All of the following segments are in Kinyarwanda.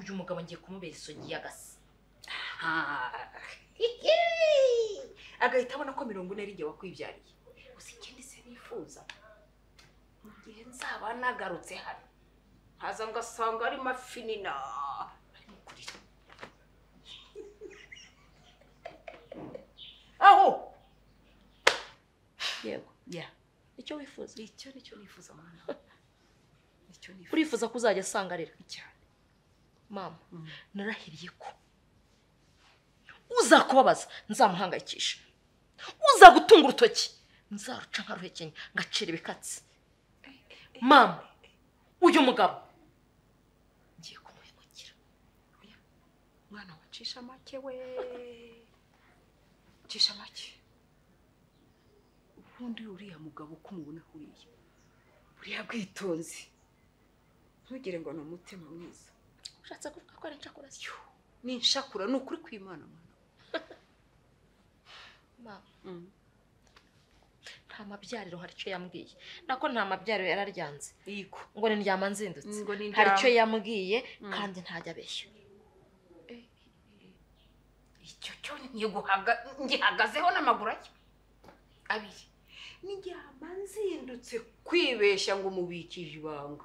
uyu mugabo ngiye kumubera isogi y'agasi agahita abona ko 40 ari igihe wakwibyariye gusa ikindi se nifuza mu gihe nzaba nagarutse hano haza ngasanga ari mafinina ari mukuri aho yego icyo wifuza nicyo nifuza mwana nicyo nifuza urifuza ko uzajya asanga arira cyane mama narahiriye ko uzakubabaza nzamuhangayikisha uzagutunga urutoki nzaruca nka ruhekenya ngacira ibikatsi mama uyu mugabo ngiye kumuhemukira mwana wacisha make we cisha make ubundi uriya mugabo kumubona kuriye uriya bwitonzi ntugire ngo n'umutima mwiza ushatse kuvuga ko ari nshakura ni nshakura ni ukuri kw'Imana mwana mama nta mabyariro hari icyo yambwiye nako nta mabyariro yararyanze yiko ngo ni ndyama nzindutse hari icyo yambwiye kandi ntajya abeshya icyo cyo ngihagazeho n'amaguru ake abiri ndyama nzindutse kwibeshya ngo mubikije ibanga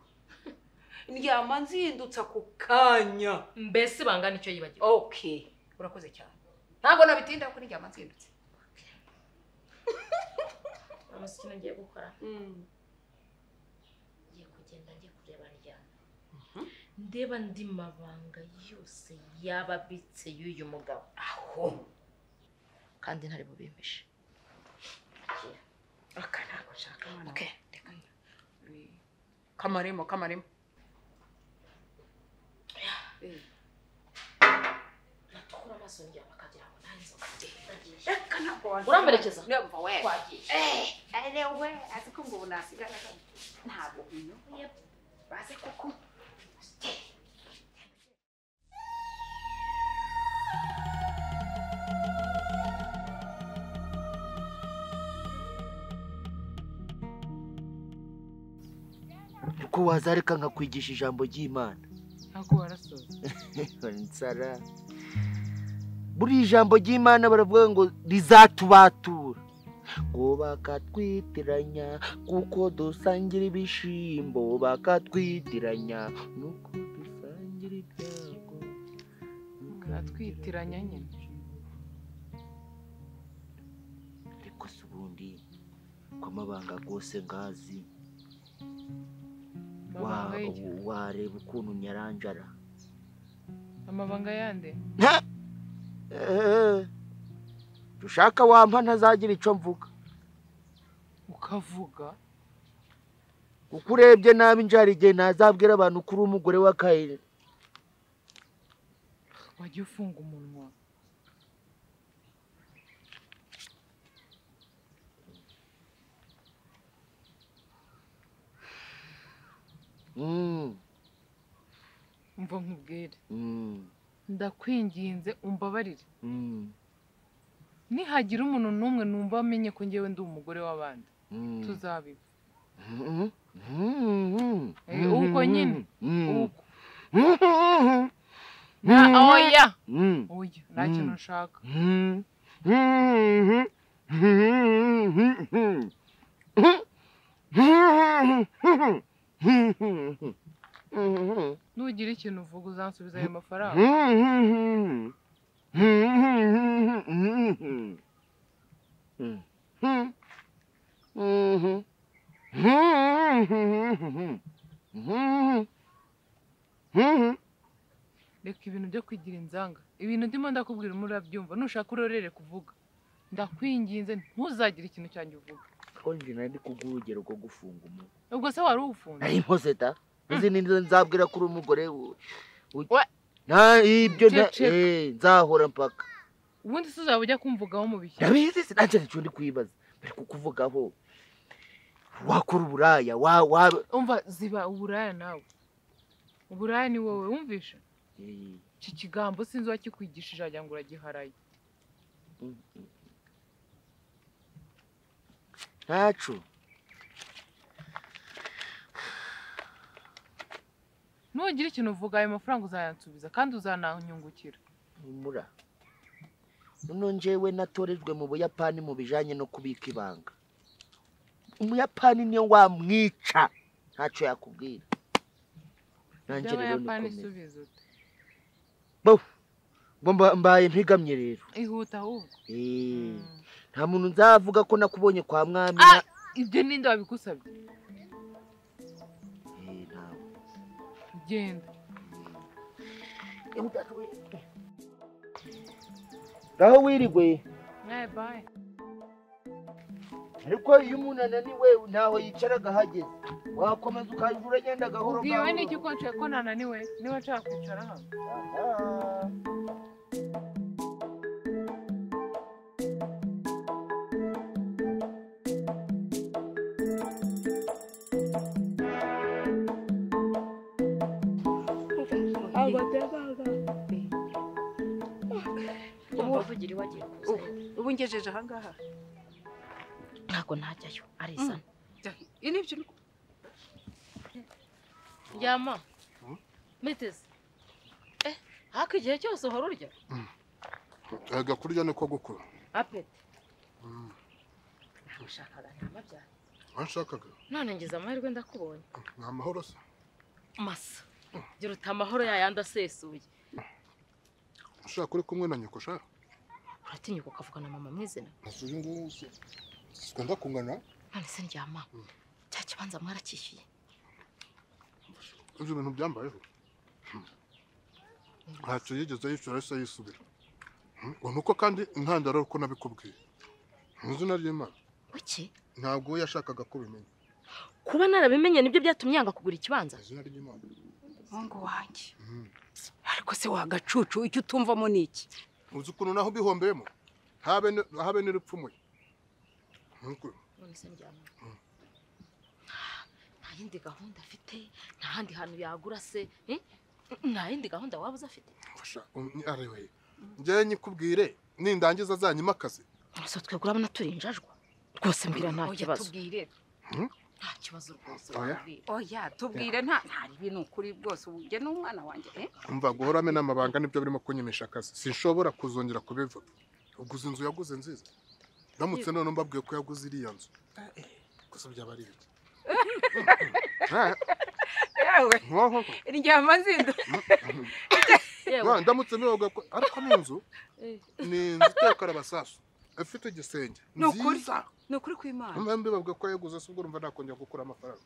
ndyama nzindutse ako kanya mbese bangana icyo yibagiwe okay urakoze cyane ntabwo nabitinda ko ndyama nzindutse amasukino ngiye gukora ngiye kugenda ngiye kureba ryana ndeba ndi mabanga yose yababitse y'uyu mugabo aho kandi ntari bubimpishe aka ntabwo nshaka mwana okay kamarimo natukura amaso njya bakagira ngo nanze uramberekeza ndumva we arewe aziko ngo unasigara ntabwo binyoye baze koko ko wazareka nkakwigisha ijambo ry'Imana nako warasoza nsara buri ijambo ry'Imana baravuga ngo rizatubatura ngo bakatwitiranya kuko dusangira ibishimbo bakatwitiranya nuko dusangira ibyago bakatwitiranya nyine ariko se ubundi kwamabanga gose ngazi wareba ukuntu nyaranjara amabanga yande dushaka wampa ntazagira icyo mvuga ukavuga uko urebye nabi njari igihe ntazabwira abantu kuri umugore wa Kayire wajya ufunga umunwa umva nkubwire ndakwinginze umbabarire nihagira umuntu n'umwe numva amenye ko ngewe ndi umugore w'abandi tuzabiba uko nyine uko oya nta kintu nshaka nugira ikintu uvuga uzansubiza ayo mafaranga reka ibintu byo kwigira inzanga ibintu ndimo ndakubwira murabyumva nushaka urorere kuvuga ndakwinginze ntuzagire ikintu cyanjye uvuga ko njye nari kuguha urugero rwo gufunga umuntu ubwo se wari uwufunze ari imposeta uzi n'inzo nzabwira kuri umugore nta ibyo nzahora mpaka ubundi se uzaba ujya kumvugaho mu bishya ndabizi sinanje nicyo ndi kwibaza bari kukuvugaho wakora uburaya umva ziba uburaya nawe uburaya ni wowe wumvisha iki kigambo sinzi wakikwigishije agira ngo uragiharaye ntacu nugira ikintu uvuga ayo mafaranga uzayansubiza kandi uzananyungukira. Humura. None njyewe natorejwe mu Buyapani mu bijanye no kubika ibanga. Umuyapani niyo wamwica ntacyo yakubwira. Nanjye rero nikomeye. Bo mbaye mpigamye rero. Ihuta ahubwo. Nta muntu nzavuga ko nakubonye kwa mwami. Ibyo ninde wabigusabye? Nawe. Genda. Gaho wirigwe. Bye. Ariko iyo umuntu ananiwe ntaho yicaraga hageze. Wakomeza ukajura agenda gahoro. Ubwiwe n'iki ko nshaka ko nananiwe niba nshaka kwicara hano. Ubu ngejeje aha ngaha. Ntago najyayo arizana. Inibyo Yama. Meteze. Haka igihe cyose uhora urya? Aga kurya niko gukura. Apete. Nashakaga namabyara. Wanshakaga? None ngeze amahirwe ndakubonye. Nta mahoro se. Masa. Gira utamahoro yayandi asesuye. Ushaka uri kumwe na nyoko sha? Uratinyuka ukavuga na mama mwizina? Asuye ngo sikunda kungana. None se ndyama. Cya kibanza mwarakishyuye. Ibyo bintu byambayeho. Ntacyo yigeze yishyura se yisubira. Ngo nuko kandi intandaro uko nabikubwiye. Izina ry'Imana. Kuki? Ntabwo yashakaga kubimenya. Kuba narabimenye nibyo byatumye yanga kugura ikibanza. Izina ry'Imana. Mungu wanjye. Ariko se wagacucu icyo utumvamo niki? Uzi ukuntu naho bihombeyemo. Habe n'irupfumuye. None se ndyama. Nta yindi gahunda afite, nta handi hantu yagura se, nta yindi gahunda waba uzafite. Fasha arewe. Njye nyikubwire nindangiza zanyima akazi. So twegura abana turinjajwa. Rwose mbwira nta kibazo. Tubwire. Nta kibazo rwose. Oya tubwire nta ibintu kuri bwose ubuje n'umwana wanjye. Umva guhorame n'amabanga nibyo birimo kunyimisha akazi. Sinshobora kuzongera kubivuga. Uguze inzu yaguze nziza. Ndamutse none mbabwiye ko yaguze iriya nzu. Gusa byaba ari biki. Yawe. Iryama nzindo. Yewe. Ndamutse mbivuga ko ariko n'inzu. Ni inzu itekara abasasu. Afite igisenge. Nziza. Nukuri kw'Imana. Mbambe babwiye ko yaguze se ubwo urumva nakongera gukura amafaranga.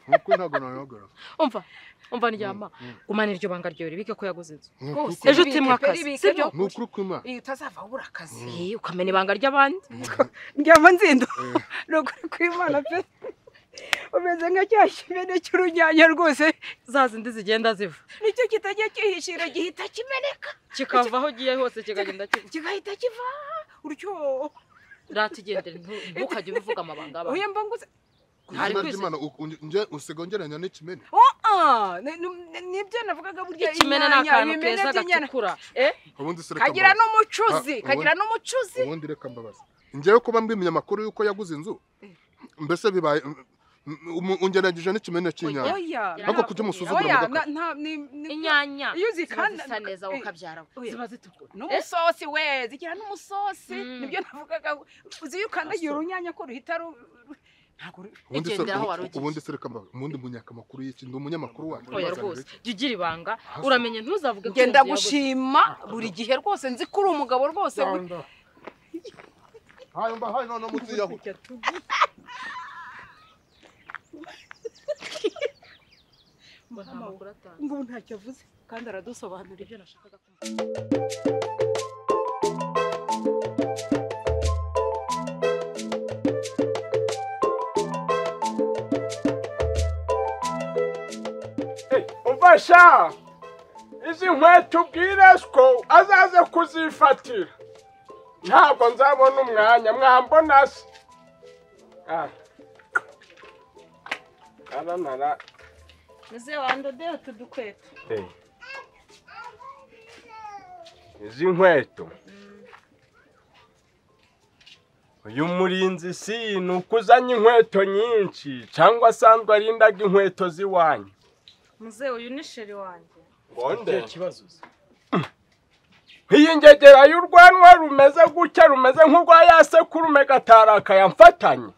Nuko ntago nayagara. Umva ndyama. Umana iryo banga ryo ribike ko yaguze inzu. Rwose Ejo utimwa akazi. Sibyo? Nukuri kw'Imana. Utazava ubura akazi. Ukamena ibanga ry'abandi. Ndyama nzindo. Nukuri kw'Imana pe. Umeze nka cyashimene cy'urunyanya rwose zazindi zigenda ziva. Nicyo kitajya kihishira gihita kimeneka. Kikavaho giye hose kigagenda kigahita kiva. Uryo. Ratigendere ntukajye ubivuga amabanga aba. Oya mbanguze. Hari kw'Imana nje usigongeranya n'ikimene. Nibyo navugaga burya ikimene n'akantu keza gatukura. Ubundi se reka. Kagira n'umucuzi. Ubundi reka mbabaza. Ngewe kuba mbimenya amakuru yuko yaguze inzu. Mbese bibaye ungeragije n'ikimene cy'inyanya. Nako kujya musuzugura mugaka. Inyanya. Iyo zikanda neza ukabyara. Ziba zitukura. N'umusosi we, zigira n'umusosi. Nibyo navugaga uzi yukandagira urunyanya ko ruhita ubundi se reka mbabaza. Ubundi munyaka makuru y'iki ndi umunyamakuru wanjye. Oya rwose. Jya ibanga uramenye ntuzavuge ko ngenda gushima buri gihe rwose nzi ko uri umugabo rwose. Hayo mba hayo none mutiyaho. Ngo ntacyo avuze kandi aradusobanurira ibyo nashakaga kumva. Umfasha izi nkweto ubwire ko azaze kuzifatira. Ntabwo nzabona umwanya mwambona se. Aranara. Mzee wandodea tudukweto. Izi nkweto. Uyu murinzi si nukuzanye inkweto nyinshi cyangwa asanzwe arindaga inkweto ziwanyu. Muze uyu ni sheri wanjye. Bonde kibazo. Iyi ngegera y'urwanwa rumeze gutya rumeze nk'urwa yasekurume gataraka yamfatanye.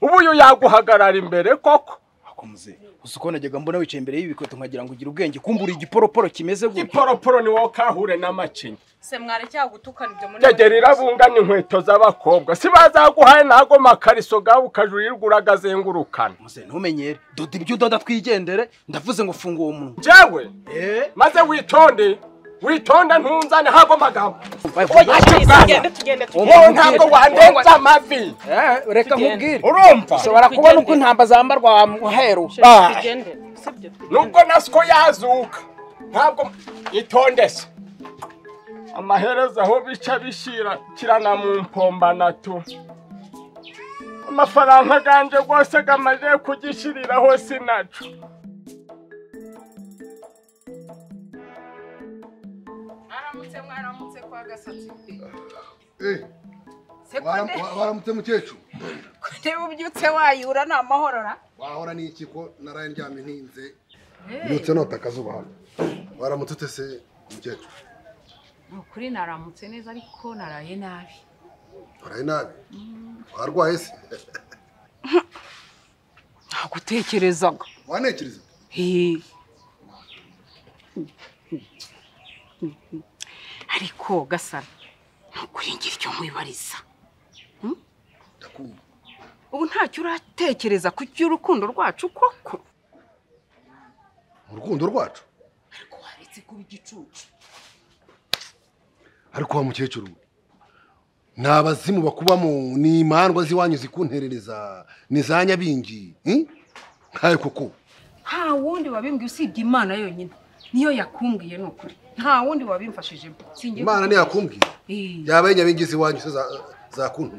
Ubu uyu yaguhagarara imbere koko. Akomuze. Usukona najyaga mbona wicaye imbere y'ibikoto nkagira ngo ugire ubwenge kumbura igiporoporo kimeze gutya. Igiporoporo ni wowe kahure n'amacinya. Se mware cyagutukana ibyo muri. Ngegera bungana inkweto z'abakobwa. Si bazaguhaye nago makariso gawe ukajurirwa uragazengurukana. Muze ntumenyere. Doda ibyo udoda twigendere ndavuze ngo funga uwo muntu. Jewe maze witonde ntunzane hago magambo. Tugende. Ntabwo wandenza amavi. Reka nkubwire. Urumva? Ushobora kubona uko intamba zambarwa muheru. Tugende. Sibyo. Nubwo nasiko yazuka. Ntabwo itondese. Amaherezo aho bica bishira kirana mu mpombana tu. Amafaranga ganje rwose gamaje kugishiriraho sinacu. Mwaramutse kwa Gasatsi. Waramutse mukecuru. Niba ubyutse wayura ni amahorora. Wahora ni iki ko naraye ndyamye ntinze. Byutse nota akazuba hano. Waramutse utese mukecuru. Kuri naramutse neza ariko naraye nabi. Naraye nabi? Warwaye se? Nagutekerezaga. Wanekereza? Ariko Gasara nukuri ngira icyo mwibariza. Ndakumva. Ubu ntacyo uratekereza ku cy'urukundo rwacu koko. Urukundo rwacu? Ariko waretse kuba igicucu. Ariko wa mukecuru nabazimu bakubamo ni imandwa ziwanyu zikunterereza ni za nyabingi nkaye koko nta wundi wabimbwiye usibye Imana yonyine niyo yakumbwiye nukuri nta wundi wabimfashije singiye Imana ni yakumbwiye yabaye nyabingi ziwanyu za kuntu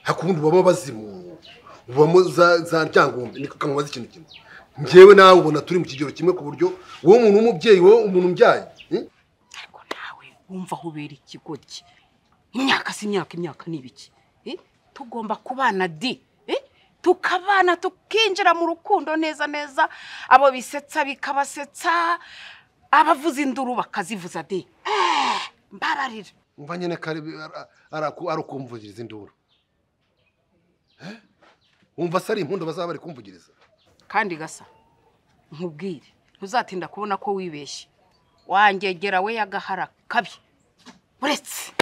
hakundi baba bazimu baba za ryangombe niko kanwa z'ikintu kimwe ngewe nawe ubona turi mu kigero kimwe ku buryo wowe umuntu w'umubyeyi wowe umuntu mbyaye ariko nawe wumva aho ubera ikigoryi imyaka nibiki tugomba kubana tukabana tukinjira mu rukundo neza abo bisetsa bikabasetsa abavuza induru bakazivuza mbararira umva nyene kare arakumvugiriza induru umva sari impundu bazaba bari kumvugiriza kandi Gasa nkubwire ntuzatinda kubona ko wibeshye wangegera we yagahara kabi uretse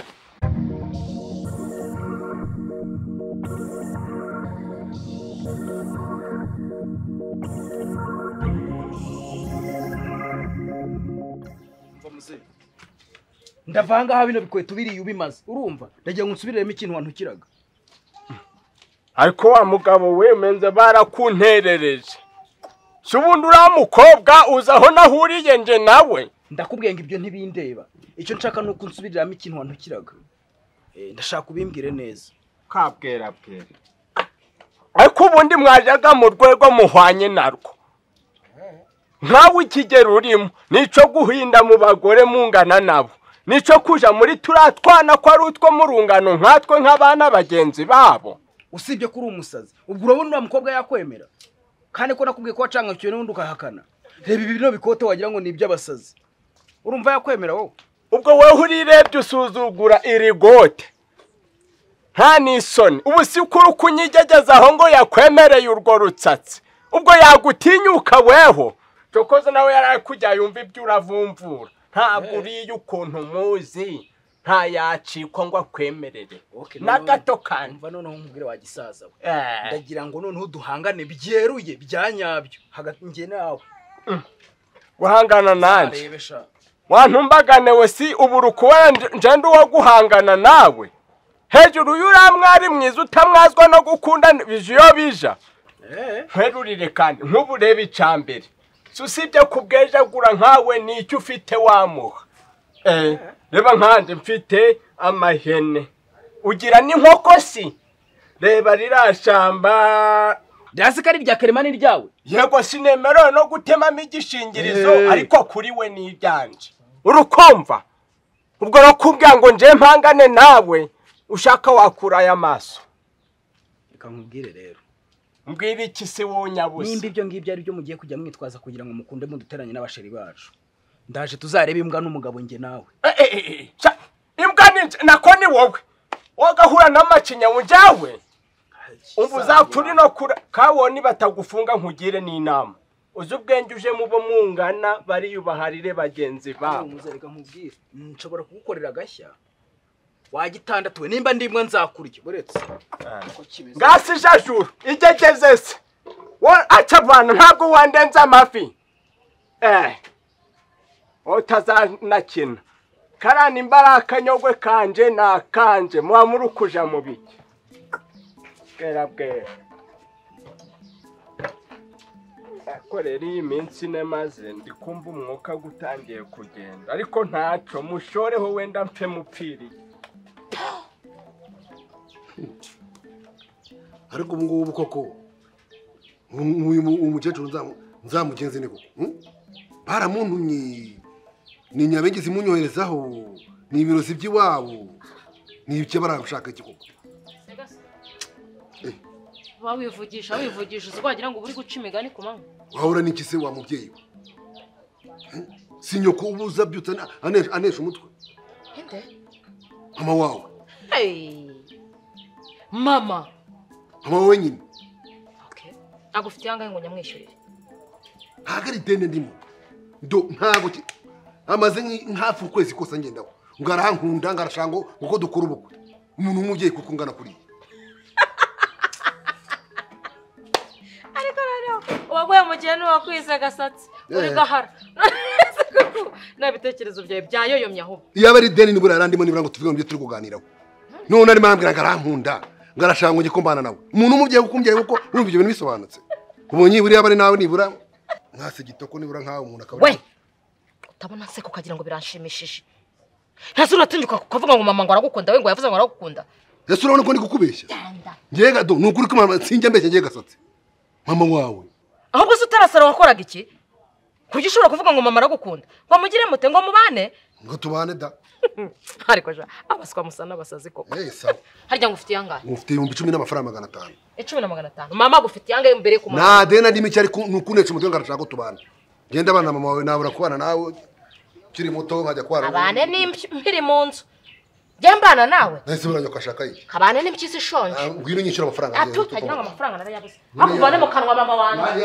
ndavanga ha bino bikweto biriye ubimaze urumva ndagiye ngunsubiremo ikintu wantukiraga ariko wa mugabo wemenze barakunterereje subundi uramukobwa uzaho nahuriye nje nawe ndakubwiye ngo ibyo ntibindeba icyo nshaka nuko unsubiriramo ikintu wantukiraga ndashaka ubimbwire neza kabwera ariko ubundi mwajaga mu rwego muhwanye narwo nkawe ikigero urimo nico guhinda mu bagore mungana nabo nico kuja muri turatwana ko ari utwo murungano nkatwe nk'abana bagenzi babo usibye kuri umusazi ubwo urabona uriya mukobwa yakwemera kandi ko nakubwiye ko wacangakiwe n'undi ukahakana reba ibi bino bikote wagira ngo ni iby'abasazi urumva yakwemera wowe ubwo wewe urirebye usuzugura irigote nta n'isoni ubu si kuri kunyigegeza aho ngo yakwemereye urwo rutsatsi ubwo yagutinyuka weho cokoze nawe yarakujya yumva ibyo uravumvura ntabwo uriye ukuntu muzi nta yacikwa ngo akwemerere na gato kandi mva noneho nkubwire wa gisaza we ndagira ngo noneho duhangane byeruye byanyabyo hagati nge nawe guhangana nanje wantumbagane we si uburukuwa njende wo guhangana nawe hejuru y'uramwari mwiza utamwazwa no gukunda bijiyo bija nkwerurire kandi nk'uburebe icambere susibye kubwejagura nkawe nicyo ufite wamuha reba nkande mfite amahene ugira n'inkoko si reba rirashamba ryasikari rya Keremani ryawe yego sinemerewe no gutemamo igishingirizo ariko kuri we ni ibyanje urukumva ubwo rakubwira ngo nje mpangane nawe ushaka wakura aya maso reka nkubwire rero mbwira iki se wowe nyabusa nimba ibyo ngibyo ari byo mugiye kujya mwitwaza kugira ngo mukunde muduteranye n'abasheri bacu ndaje tuzareba imbwa n'umugabo nge nawe imbwa nako ni wowe wagahura n'amacinya unjawe umva uzapfuri no kura kawoni batagufunga nkugire n'inama uzi ubwenge uje mubo mungana bariyubaharire bagenzi babo muzareka nkubwire nshobora kugukorera agashya wagitandatu nimba ndimwe nzakurya buretse ngasi jajuru igegeze se acabana ntabwo wandenza amafi utazanakina karani imbaraka nyogwe kanje nakanje muba muri kuja mu biki bwera akorera iyi minsi nemaze ndi kumva umwuka gutangiye kugenda ariko ntaco mushoreho wenda mpe mupfiriye ariko ubu ngubu koko uyu umukecuru nzamugenze ne koko baramuntumye ni nyabengezi munyoherezaho ni ibirozi by'iwabo ni ibyo barashaka iki koko wivugisha uzibagira ngo uri guca imigani ku manywa wahura n'iki se wa mubyeyi si nyoko ubuza byutse anesha umutwe mama wawe mama wawe nyine agufitiye angahe ngo nyamwishyurire ntabwo ari ideni ndimo ntabwo amaze nk'hafi ukwezi kose ngendaho ngo arahankunda ngo arashaka ngo uko dukora ubukwe umuntu w'umubyeyi kuko ungana kuriya ariko rero waguye mu gihe n'uwakwise agasatsi uri gahara nta bitekerezo byawe byayoyomye ahubwo iyo aba ari ideni nibura yarandimo nibura ngo tuvuge mu byo turi kuganiraho none arimo arambwira ngo arankunda ngo arashaka ngo njye kumbana nawe umuntu w'umubyeyi kuko umubyeyi kuko urumva ibyo bintu bisobanutse ubonye buriya bari nawe nibura nkase gitoko nibura nkawe umuntu akaba we utabona se kukagira ngo biranshimishije ntase uratinduka kuvuga ngo mama ngo aragukunda we ngo yavuze ngo aragukunda ese urabona ko ndi kukubeshya ngiye gado ni ukuri ko mama sinjya mbeshya ngiye gasatse mama wawe ahubwo se utarasara wakoraga iki kurya ushobora kuvuga ngo mama aragukunda ngo mugire mute ngo mubane ngo tubane da ariko ja abaswa musa n'abasazi koko sawa harya ngo ufite yangahe ufite 10,000 n'amafaranga 500 10,500 mama gufite yangahe mbere ku mama na dena ndimi cyari nukunesha umutwe ngarashaka ko tubana genda abana mama wawe nabura kubana nawe kiri muto nkajya kwara abane n'impiri mu nzu Jembana nawe. Nese buranyo kashaka iki. Kabane n'impyisi ishonje. Ngwino nyishura amafaranga. Atukagira ngo amafaranga narayabuze. Akuvane mu kanwa mama wanjye.